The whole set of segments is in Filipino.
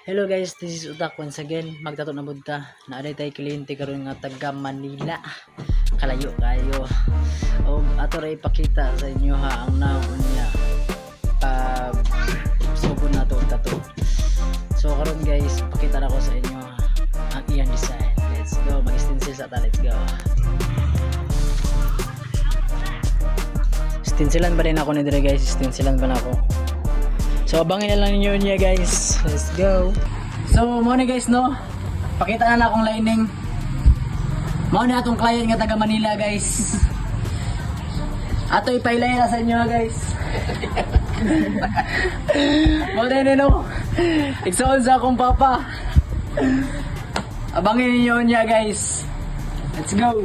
Hello guys, this is Utak once again. Magtato na budta. Naaday tay kliyente karon nga taga Manila. Kalayo kayo. O ato ra ipakita sa inyo ha ang naon niya. Subo na to tato. So karon guys, pakita na ko sa inyo ang iyang design. Let's go. Mag-stencil sa ta. Let's go. Stencilan ba din ako ni dire guys? Stencilan ba na ako? So abangin na lang ninyo niya guys. Let's go. So mo na guys no. Pakita na akong lining. Mao na atong client nga taga Manila guys. Ato ipailay na sa inyo guys. Mo na no. Igsoon sa akong papa. Abangin ninyo niya guys. Let's go.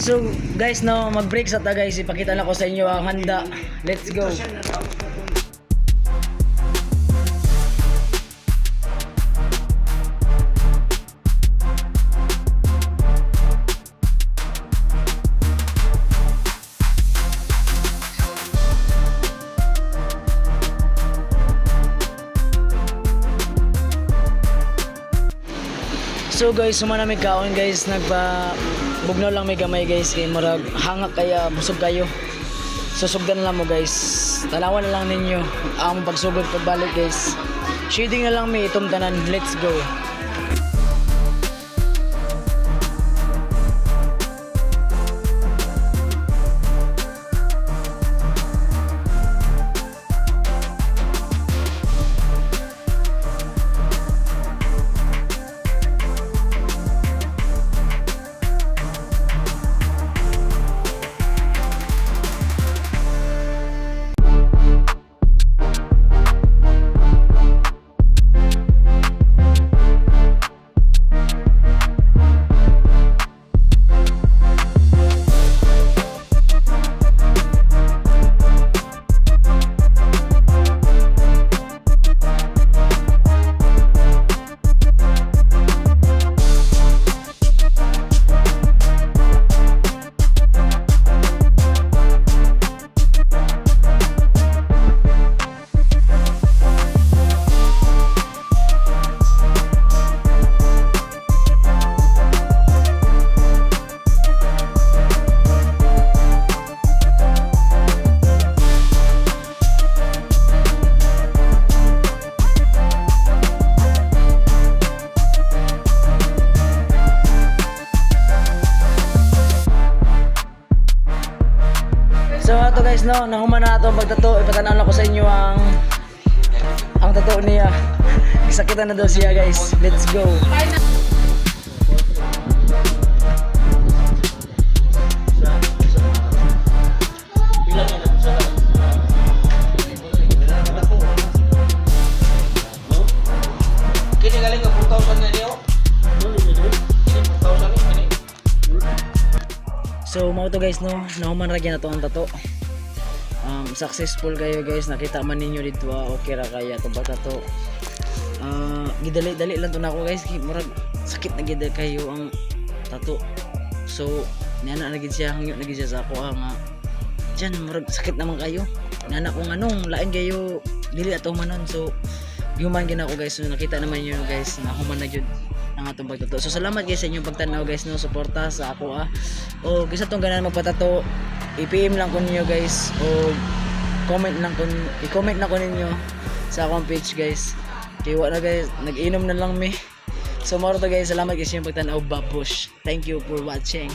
So guys no, mag-break sa ta guys, ipakita na ko sa inyo ang handa. Let's go. So guys, sumana may kaon guys, bugnaw lang may gamay guys, kay murag hangak kaya busog kayo. Susugdan lang mo guys. Tanawan na lang ninyo ang pagsugod pagbalik guys. Shading na lang may itong tanan. Let's go. So ato guys no, nahuman na ato ang pagtato. Ipatanaw lang ko sa inyo ang tato niya. Isakitan na daw siya guys. Let's go. Kini galing nga 4,000 na niyo. So mao to guys no, nahuman ra gyud na to ang tato. Successful kayo guys, nakita man ninyo dito okay ra kaya to bata to. Gidali-dali lang to nako guys, murag sakit na gid kayo ang tato. So nana na gid siya, hangyo na gid siya sa ako nga. Diyan murag sakit naman kayo. Nana ko nganong lain kayo dili ato manon. So human gina ko guys. So nakita naman niyo guys na human na jud ang atong pagtato. So salamat guys sa inyong pagtanaw guys no, suporta sa ako o kisa tong ganan magpatato, i-PM lang ko ninyo guys o comment lang kun i-comment na ko ninyo sa akong page guys. Kaya wala guys, nag-inom na lang mi. So maro to guys, salamat guys sa inyong pagtanaw, babush. Thank you for watching.